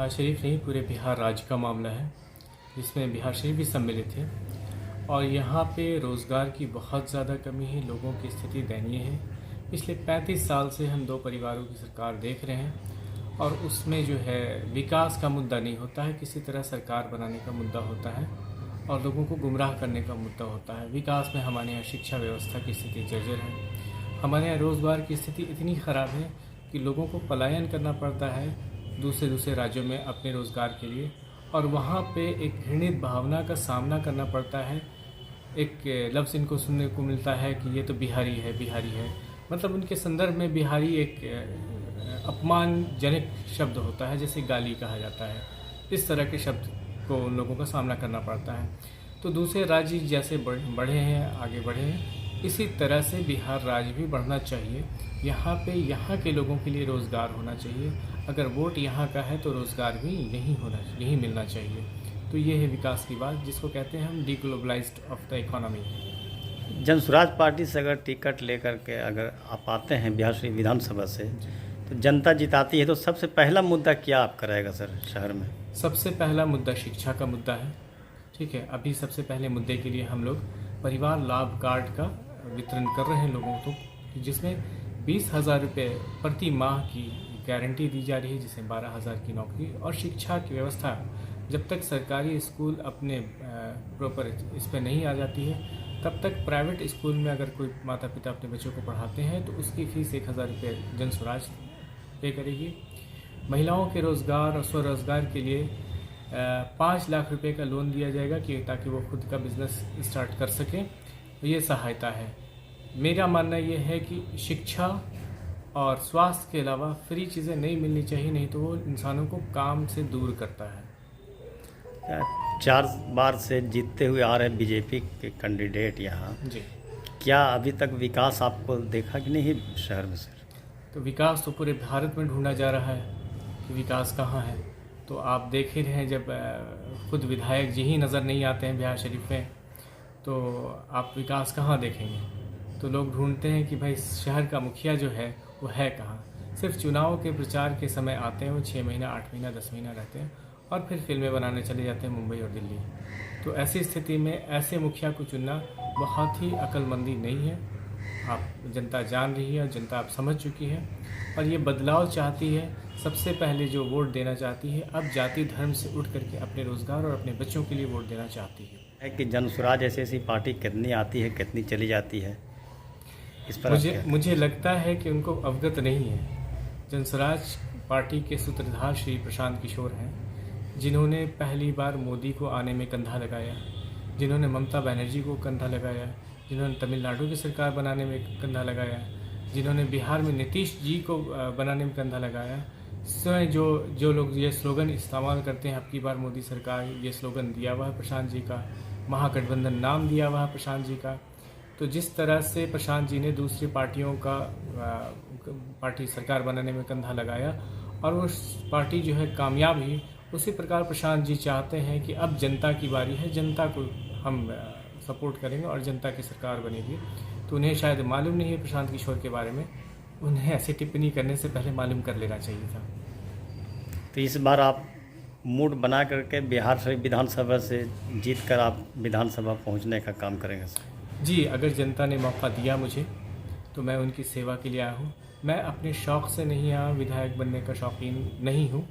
बिहार शरीफ नहीं, पूरे बिहार राज्य का मामला है, जिसमें बिहार शरीफ भी सम्मिलित है। और यहाँ पे रोज़गार की बहुत ज़्यादा कमी है, लोगों की स्थिति दयनीय है। पिछले 35 साल से हम दो परिवारों की सरकार देख रहे हैं और उसमें जो है विकास का मुद्दा नहीं होता है, किसी तरह सरकार बनाने का मुद्दा होता है और लोगों को गुमराह करने का मुद्दा होता है। विकास में हमारे यहाँ शिक्षा व्यवस्था की स्थिति जर्जर है, हमारे यहाँ रोज़गार की स्थिति इतनी ख़राब है कि लोगों को पलायन करना पड़ता है दूसरे राज्यों में अपने रोज़गार के लिए, और वहाँ पे एक घृणित भावना का सामना करना पड़ता है। एक लफ्ज़ इनको सुनने को मिलता है कि ये तो बिहारी है, मतलब उनके संदर्भ में बिहारी एक अपमानजनक शब्द होता है, जैसे गाली कहा जाता है। इस तरह के शब्द को उन लोगों का सामना करना पड़ता है। तो दूसरे राज्य जैसे बढ़े हैं, आगे बढ़े हैं, इसी तरह से बिहार राज्य भी बढ़ना चाहिए। यहाँ पे यहाँ के लोगों के लिए रोज़गार होना चाहिए। अगर वोट यहाँ का है तो रोज़गार भी यहीं मिलना चाहिए। तो ये है विकास की बात, जिसको कहते हैं हम deglobalised of the economy. Jan Suraaj party से अगर टिकट लेकर के अगर आप आते हैं बिहार शरीफ विधानसभा से, तो जनता जिताती है, तो सबसे पहला मुद्दा क्या आपका रहेगा सर शहर में? सबसे पहला मुद्दा शिक्षा का मुद्दा है। ठीक है, अभी सबसे पहले मुद्दे के लिए हम लोग परिवार लाभ कार्ड का वितरण कर रहे हैं लोगों को, जिसमें 20,000 रुपये प्रति माह की गारंटी दी जा रही है, जिसमें 12,000 की नौकरी। और शिक्षा की व्यवस्था जब तक सरकारी स्कूल अपने प्रॉपर इस पर नहीं आ जाती है, तब तक प्राइवेट स्कूल में अगर कोई माता पिता अपने बच्चों को पढ़ाते हैं तो उसकी फ़ीस 1,000 रुपये जनसुराज पे करेगी। महिलाओं के रोज़गार और स्वरोज़गार के लिए 5 लाख रुपए का लोन दिया जाएगा कि ताकि वो खुद का बिज़नेस स्टार्ट कर सकें। ये सहायता है। मेरा मानना ये है कि शिक्षा और स्वास्थ्य के अलावा फ्री चीज़ें नहीं मिलनी चाहिए, नहीं तो वो इंसानों को काम से दूर करता है। 4 बार से जीतते हुए आ रहे बीजेपी के कैंडिडेट यहाँ जी, क्या अभी तक विकास आपको देखा कि नहीं शहर में सर? तो विकास तो पूरे भारत में ढूंढा जा रहा है कि विकास कहाँ है। तो आप देख ही रहे हैं, जब खुद विधायक जी ही नज़र नहीं आते हैं बिहार शरीफ में, तो आप विकास कहाँ देखेंगे? तो लोग ढूंढते हैं कि भाई शहर का मुखिया जो है वो है कहाँ। सिर्फ चुनाव के प्रचार के समय आते हैं, वो 6 महीना 8 महीना 10 महीना रहते हैं और फिर फिल्में बनाने चले जाते हैं मुंबई और दिल्ली। तो ऐसी स्थिति में ऐसे मुखिया को चुनना बहुत ही अक्लमंदी नहीं है। आप जनता जान रही है और जनता आप समझ चुकी है और ये बदलाव चाहती है। सबसे पहले जो वोट देना चाहती है, अब जाति धर्म से उठ करके अपने रोज़गार और अपने बच्चों के लिए वोट देना चाहती है। कि जनसुराज ऐसी पार्टी कितनी आती है, कितनी चली जाती है, इस पर मुझे लगता है कि उनको अवगत नहीं है। जनसुराज पार्टी के सूत्रधार श्री प्रशांत किशोर हैं, जिन्होंने पहली बार मोदी को आने में कंधा लगाया, जिन्होंने ममता बनर्जी को कंधा लगाया, जिन्होंने तमिलनाडु की सरकार बनाने में कंधा लगाया, जिन्होंने बिहार में नीतीश जी को बनाने में कंधा लगाया। स्वयं जो लोग ये स्लोगन इस्तेमाल करते हैं, अब की बार मोदी सरकार, ये स्लोगन दिया हुआ है प्रशांत जी का, महागठबंधन नाम दिया हुआ है प्रशांत जी का। तो जिस तरह से प्रशांत जी ने दूसरी पार्टियों का पार्टी सरकार बनाने में कंधा लगाया और वो पार्टी जो है कामयाब हुई, उसी प्रकार प्रशांत जी चाहते हैं कि अब जनता की बारी है, जनता को हम सपोर्ट करेंगे और जनता की सरकार बनेगी। तो उन्हें शायद मालूम नहीं है प्रशांत किशोर के बारे में, उन्हें ऐसी टिप्पणी करने से पहले मालूम कर लेना चाहिए था। तो इस बार आप मूड बना करके बिहार शरीफ विधानसभा से जीत कर आप विधानसभा पहुंचने का काम करेंगे सर? जी, अगर जनता ने मौका दिया मुझे तो मैं उनकी सेवा के लिए आया हूँ। मैं अपने शौक़ से नहीं आया, विधायक बनने का शौकीन नहीं हूँ।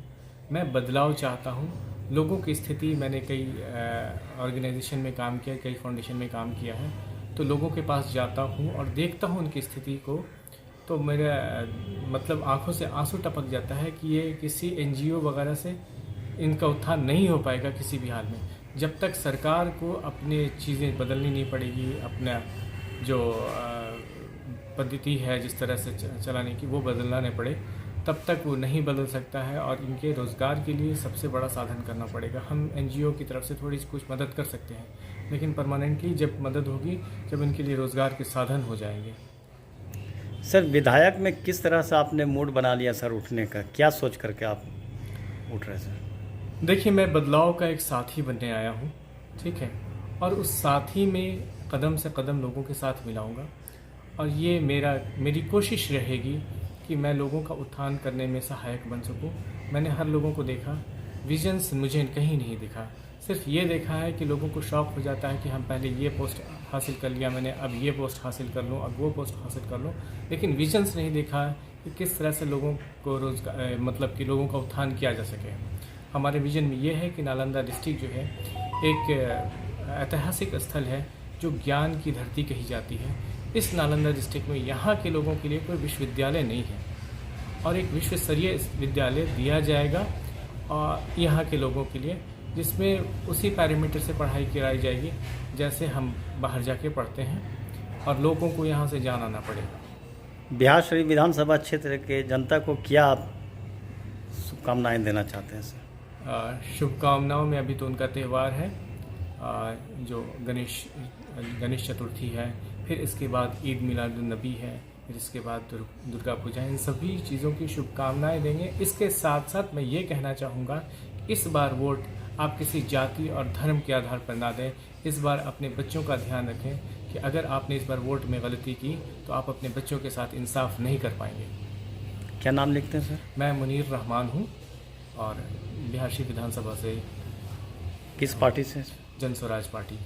मैं बदलाव चाहता हूँ। लोगों की स्थिति, मैंने कई ऑर्गेनाइजेशन में काम किया, कई फाउंडेशन में काम किया है, तो लोगों के पास जाता हूँ और देखता हूँ उनकी स्थिति को, तो मेरा मतलब आंखों से आंसू टपक जाता है कि ये किसी NGO वगैरह से इनका उत्थान नहीं हो पाएगा किसी भी हाल में। जब तक सरकार को अपनी चीज़ें बदलनी नहीं पड़ेगी, अपना जो पद्धति है जिस तरह से चलाने की वो बदलना नहीं पड़े, तब तक वो नहीं बदल सकता है। और इनके रोज़गार के लिए सबसे बड़ा साधन करना पड़ेगा। हम NGO की तरफ से थोड़ी कुछ मदद कर सकते हैं, लेकिन परमानेंटली जब मदद होगी, जब इनके लिए रोज़गार के साधन हो जाएंगे। सर, विधायक में किस तरह से आपने मूड बना लिया सर उठने का? क्या सोच करके आप उठ रहे सर? देखिए, मैं बदलाव का एक साथी बनने आया हूँ, ठीक है, और उस साथी में कदम से कदम लोगों के साथ मिलाऊंगा और ये मेरी कोशिश रहेगी कि मैं लोगों का उत्थान करने में सहायक बन सकूं। मैंने हर लोगों को देखा विजन्स मुझे कहीं नहीं दिखा। सिर्फ ये देखा है कि लोगों को शौक़ हो जाता है कि हम पहले ये पोस्ट हासिल कर लिया मैंने, अब ये पोस्ट हासिल कर लूँ, अब वो पोस्ट हासिल कर लूँ, लेकिन विजन्स नहीं देखा है कि किस तरह से लोगों को रोज़गार मतलब कि लोगों का उत्थान किया जा सके। हमारे विजन में ये है कि नालंदा डिस्ट्रिक्ट जो है एक ऐतिहासिक स्थल है जो ज्ञान की धरती कही जाती है। इस नालंदा डिस्ट्रिक्ट में यहाँ के लोगों के लिए कोई विश्वविद्यालय नहीं है और एक विश्व स्तरीय विद्यालय दिया जाएगा और यहाँ के लोगों के लिए, जिसमें उसी पैरामीटर से पढ़ाई कराई जाएगी जैसे हम बाहर जाके पढ़ते हैं और लोगों को यहाँ से जाना ना पड़े। बिहार शरीफ विधानसभा क्षेत्र के जनता को क्या आप शुभकामनाएं देना चाहते हैं सर? शुभकामनाओं में अभी तो उनका त्यौहार है जो गणेश चतुर्थी है, फिर इसके बाद ईद मिलादुन्नबी है, फिर इसके बाद दुर्गा पूजा, इन सभी चीज़ों की शुभकामनाएं देंगे। इसके साथ साथ मैं ये कहना चाहूँगा इस बार वोट आप किसी जाति और धर्म के आधार पर ना दें। इस बार अपने बच्चों का ध्यान रखें कि अगर आपने इस बार वोट में गलती की तो आप अपने बच्चों के साथ इंसाफ नहीं कर पाएंगे। क्या नाम लिखते हैं सर? मैं मुनीर रहमान हूँ और बिहार शरीफ विधानसभा से। किस पार्टी से? जन स्वराज पार्टी।